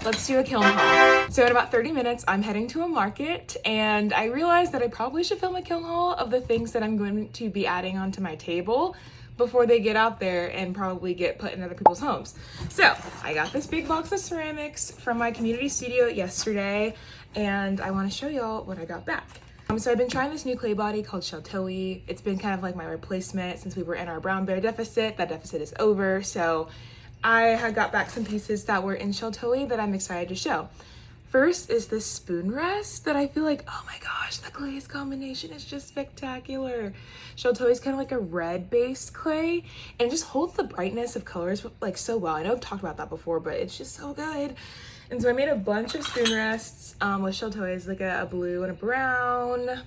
let's do a kiln haul. So in about 30 minutes, I'm heading to a market, and I realized that I probably should film a kiln haul of the things that I'm going to be adding onto my table before they get out there and probably get put in other people's homes. So I got this big box of ceramics from my community studio yesterday, and I want to show y'all what I got back. So I've been trying this new clay body called Chateauy. It's been kind of like my replacement since we were in our brown bear deficit. That deficit is over, so I had got back some pieces that were in Chateauy that I'm excited to show. First is this spoon rest that I feel like, oh my gosh, the glaze combination is just spectacular. Chateauy is kind of like a red based clay and it just holds the brightness of colors like so well. I know I've talked about that before, but it's just so good. And so I made a bunch of spoon rests with Chateauy. It's like a blue and a brown.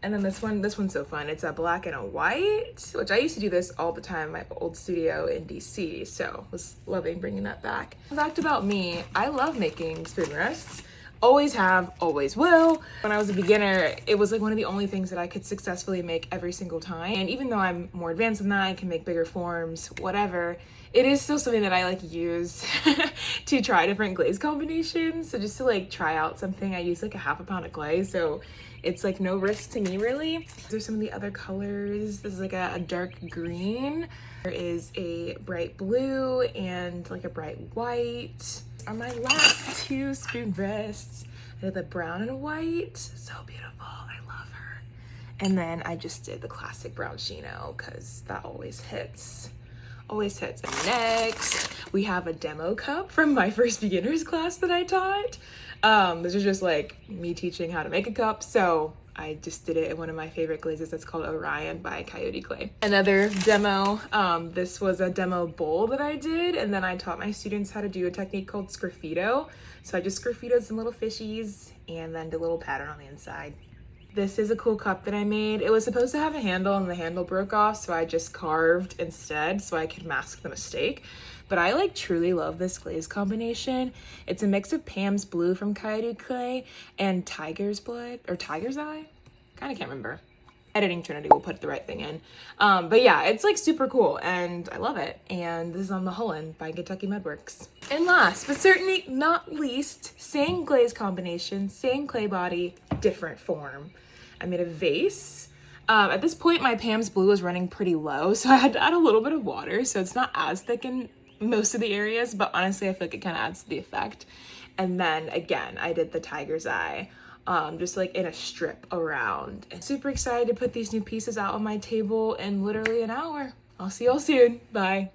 And then this one's so fun. It's a black and a white, which I used to do this all the time in my old studio in DC. So was loving bringing that back. Fact about me, I love making spoon rests. Always have, always will. When I was a beginner, it was like one of the only things that I could successfully make every single time. And even though I'm more advanced than that, I can make bigger forms, whatever, it is still something that I like use to try different glaze combinations. So just to like try out something, I use like a half a pound of clay. So it's like no risk to me really. There's some of the other colors. This is like a dark green. There is a bright blue and like a bright white. On my last two spoon rests, I did the brown and white. So beautiful, I love her. And then I just did the classic brown chino because that always hits. Always hits. And next, we have a demo cup from my first beginner's class that I taught. This is just like me teaching how to make a cup. So I just did it in one of my favorite glazes that's called Orion by Coyote Clay. Another demo, this was a demo bowl that I did, and then I taught my students how to do a technique called sgraffito. So I just sgraffitoed some little fishies and then did a little pattern on the inside. This is a cool cup that I made. It was supposed to have a handle and the handle broke off, so I just carved instead so I could mask the mistake. But I like truly love this glaze combination. It's a mix of Pam's Blue from Coyote Clay and Tiger's Blood or Tiger's Eye. Kind of can't remember. Editing Trinity will put the right thing in. But yeah, it's like super cool and I love it. And this is on Mulholland by Kentucky Mudworks. And last but certainly not least, same glaze combination, same clay body, different form. I made a vase. At this point, my Pam's Blue was running pretty low, so I had to add a little bit of water, so it's not as thick in most of the areas, but honestly, I feel like it kind of adds to the effect. And then again, I did the Tiger's Eye, just like in a strip around. And super excited to put these new pieces out on my table in literally an hour. I'll see y'all soon. Bye.